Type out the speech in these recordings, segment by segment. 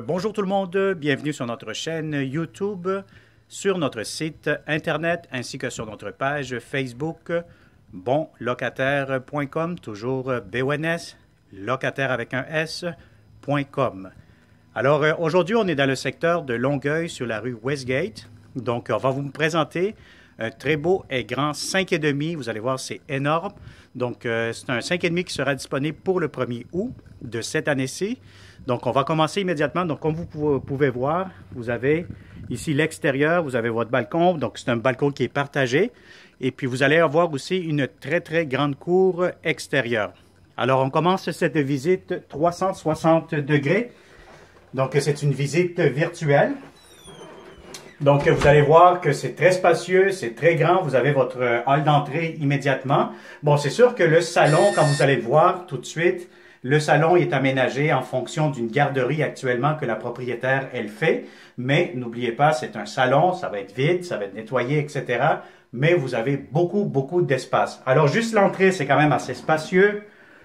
Bonjour tout le monde, bienvenue sur notre chaîne YouTube, sur notre site Internet ainsi que sur notre page Facebook bonlocataire.com, toujours BONS, locataire avec un S.com. Alors aujourd'hui, on est dans le secteur de Longueuil sur la rue Westgate. Donc, on va vous présenter un très beau et grand 5,5. Vous allez voir, c'est énorme. Donc, c'est un 5,5 qui sera disponible pour le 1er août de cette année-ci. Donc, on va commencer immédiatement. Donc, comme vous pouvez voir, vous avez ici l'extérieur, vous avez votre balcon. Donc, c'est un balcon qui est partagé. Et puis, vous allez avoir aussi une très, très grande cour extérieure. Alors, on commence cette visite 360 degrés. Donc, c'est une visite virtuelle. Donc, vous allez voir que c'est très spacieux, c'est très grand. Vous avez votre hall d'entrée immédiatement. Bon, c'est sûr que le salon, quand vous allez le voir tout de suite, le salon est aménagé en fonction d'une garderie actuellement que la propriétaire, elle fait. Mais n'oubliez pas, c'est un salon, ça va être vide, ça va être nettoyé, etc. Mais vous avez beaucoup d'espace. Alors, juste l'entrée, c'est quand même assez spacieux.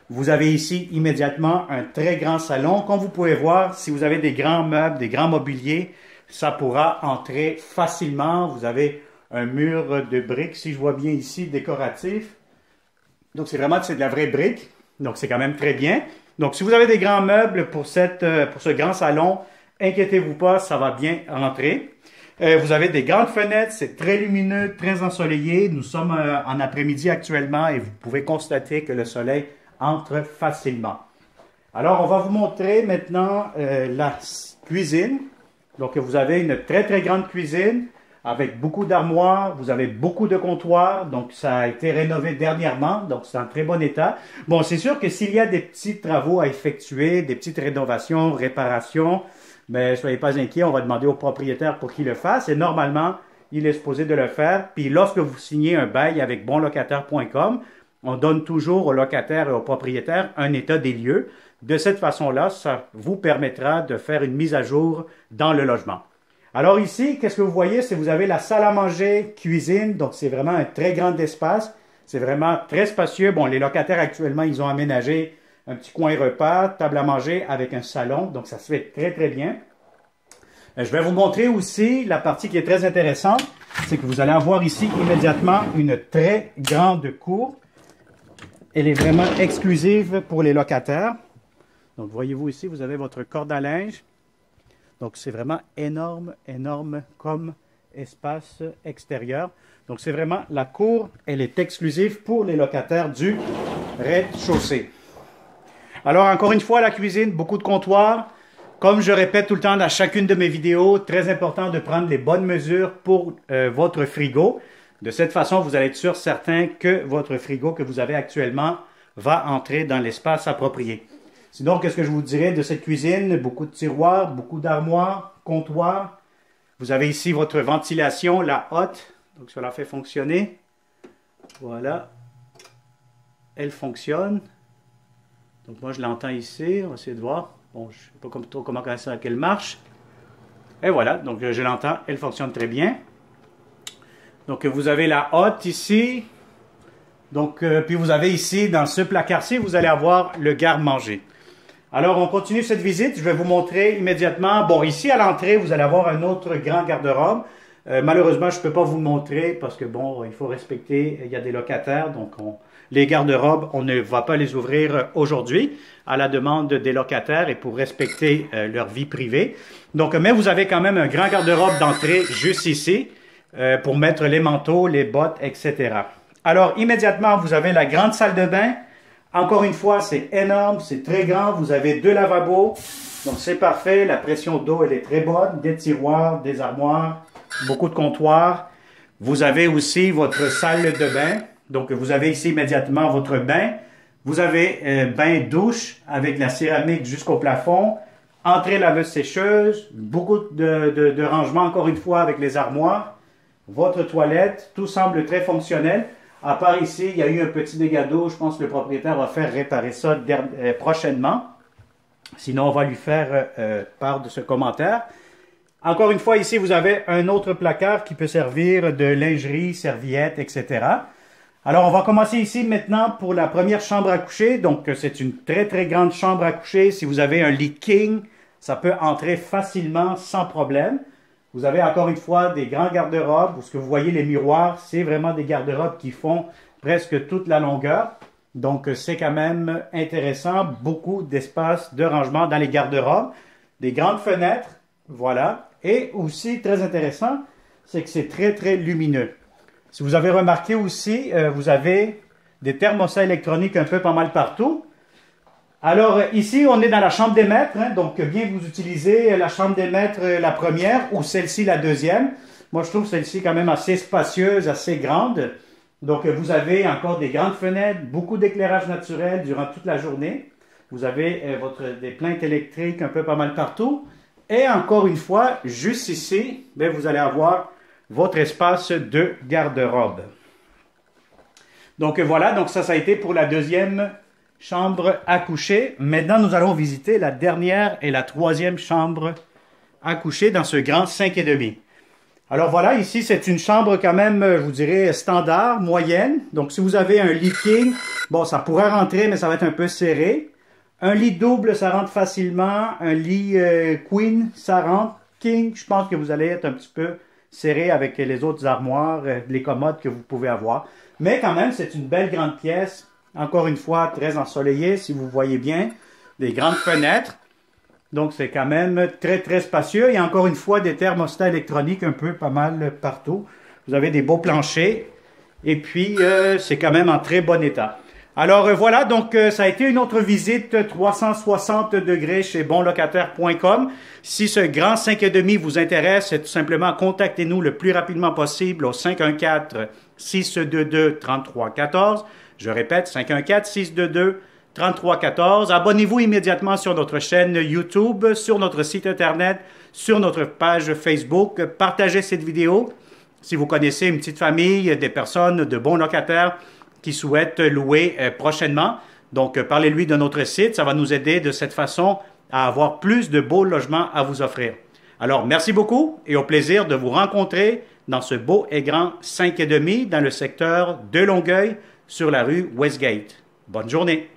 Vous avez ici immédiatement un très grand salon. Comme vous pouvez voir, si vous avez des grands meubles, des grands mobiliers, ça pourra entrer facilement. Vous avez un mur de briques, si je vois bien ici, décoratif. Donc, c'est de la vraie brique. Donc, c'est quand même très bien. Donc, si vous avez des grands meubles pour ce grand salon, inquiétez-vous pas, ça va bien rentrer. Vous avez des grandes fenêtres, c'est très lumineux, très ensoleillé. Nous sommes en après-midi actuellement et vous pouvez constater que le soleil entre facilement. Alors, on va vous montrer maintenant la cuisine. Donc, vous avez une très grande cuisine avec beaucoup d'armoires. Vous avez beaucoup de comptoirs. Donc, ça a été rénové dernièrement. Donc, c'est en très bon état. Bon, c'est sûr que s'il y a des petits travaux à effectuer, des petites rénovations, réparations, mais soyez pas inquiets, on va demander au propriétaire pour qu'il le fasse. Et normalement, il est supposé de le faire. Puis, lorsque vous signez un bail avec bonlocataire.com, on donne toujours au locataire et au propriétaire un état des lieux. De cette façon-là, ça vous permettra de faire une mise à jour dans le logement. Alors ici, qu'est-ce que vous voyez? C'est que vous avez la salle à manger, cuisine, donc c'est vraiment un très grand espace. C'est vraiment très spacieux. Bon, les locataires actuellement, ils ont aménagé un petit coin repas, table à manger avec un salon, donc ça se fait très bien. Je vais vous montrer aussi la partie qui est très intéressante, c'est que vous allez avoir ici immédiatement une très grande cour. Elle est vraiment exclusive pour les locataires. Donc, voyez-vous ici, vous avez votre corde à linge. Donc, c'est vraiment énorme comme espace extérieur. Donc, c'est vraiment la cour, elle est exclusive pour les locataires du rez-de-chaussée. Alors, encore une fois, la cuisine, beaucoup de comptoirs. Comme je répète tout le temps dans chacune de mes vidéos, très important de prendre les bonnes mesures pour votre frigo. De cette façon, vous allez être sûr, certain que votre frigo que vous avez actuellement va entrer dans l'espace approprié. Sinon, qu'est-ce que je vous dirais de cette cuisine? Beaucoup de tiroirs, beaucoup d'armoires, comptoirs. Vous avez ici votre ventilation, la hotte. Donc, cela fait fonctionner. Voilà. Elle fonctionne. Donc, moi, je l'entends ici. On va essayer de voir. Bon, je ne sais pas trop comment elle marche. Et voilà. Donc, je l'entends. Elle fonctionne très bien. Donc, vous avez la hotte ici. Donc, puis vous avez ici, dans ce placard-ci, vous allez avoir le garde-manger. Alors, on continue cette visite. Je vais vous montrer immédiatement. Bon, ici, à l'entrée, vous allez avoir un autre grand garde-robe. Malheureusement, je ne peux pas vous le montrer parce que, bon, il faut respecter, il y a des locataires. Donc, les garde-robes, on ne va pas les ouvrir aujourd'hui à la demande des locataires et pour respecter leur vie privée. Donc, mais vous avez quand même un grand garde-robe d'entrée juste ici pour mettre les manteaux, les bottes, etc. Alors, immédiatement, vous avez la grande salle de bain. Encore une fois, c'est énorme, c'est très grand. Vous avez 2 lavabos, donc c'est parfait. La pression d'eau, elle est très bonne. Des tiroirs, des armoires, beaucoup de comptoirs. Vous avez aussi votre salle de bain. Donc, vous avez ici immédiatement votre bain. Vous avez bain-douche avec la céramique jusqu'au plafond. Entrée laveuse-sécheuse, beaucoup de rangements, encore une fois, avec les armoires. Votre toilette, tout semble très fonctionnel. À part ici, il y a eu un petit dégât d'eau. Je pense que le propriétaire va faire réparer ça prochainement. Sinon, on va lui faire part de ce commentaire. Encore une fois, ici, vous avez un autre placard qui peut servir de lingerie, serviettes, etc. Alors, on va commencer ici maintenant pour la première chambre à coucher. Donc, c'est une très grande chambre à coucher. Si vous avez un lit king, Ça peut entrer facilement sans problème. Vous avez encore une fois des grands garde-robes. Ce que vous voyez, les miroirs, c'est vraiment des garde-robes qui font presque toute la longueur. Donc, c'est quand même intéressant. Beaucoup d'espace de rangement dans les garde-robes. Des grandes fenêtres, voilà. Et aussi, très intéressant, c'est que c'est très, très lumineux. Si vous avez remarqué aussi, vous avez des thermostats électroniques un peu pas mal partout. Alors, ici, on est dans la chambre des maîtres. Donc, bien vous utilisez la chambre des maîtres, la première, ou celle-ci, la deuxième. Moi, je trouve celle-ci quand même assez spacieuse, assez grande. Donc, vous avez encore des grandes fenêtres, beaucoup d'éclairage naturel durant toute la journée. Vous avez des plaintes électriques un peu pas mal partout. Et encore une fois, juste ici, bien, vous allez avoir votre espace de garde-robe. Donc, voilà. Donc, ça a été pour la deuxième chambre à coucher. Maintenant, nous allons visiter la dernière et la troisième chambre à coucher dans ce grand 5,5. Alors voilà, ici, c'est une chambre quand même, je vous dirais, standard, moyenne. Donc, si vous avez un lit king, bon, ça pourrait rentrer, mais ça va être un peu serré. Un lit double, ça rentre facilement. Un lit queen, ça rentre. King, je pense que vous allez être un petit peu serré avec les autres armoires, les commodes que vous pouvez avoir. Mais quand même, c'est une belle grande pièce. Encore une fois, très ensoleillée, si vous voyez bien. Des grandes fenêtres. Donc, c'est quand même très, très spacieux. Il y a encore une fois des thermostats électroniques un peu pas mal partout. Vous avez des beaux planchers. Et puis, c'est quand même en très bon état. Alors, voilà. Donc, ça a été une autre visite 360 degrés chez bonlocataire.com. Si ce grand 5,5 vous intéresse, tout simplement, contactez-nous le plus rapidement possible au 514-622-3314. Je répète, 514-622-3314. Abonnez-vous immédiatement sur notre chaîne YouTube, sur notre site Internet, sur notre page Facebook. Partagez cette vidéo. Si vous connaissez une petite famille, des personnes de bons locataires qui souhaitent louer prochainement, donc parlez-lui de notre site. Ça va nous aider de cette façon à avoir plus de beaux logements à vous offrir. Alors, merci beaucoup et au plaisir de vous rencontrer dans ce beau et grand 5,5 dans le secteur de Longueuil, sur la rue Westgate. Bonne journée!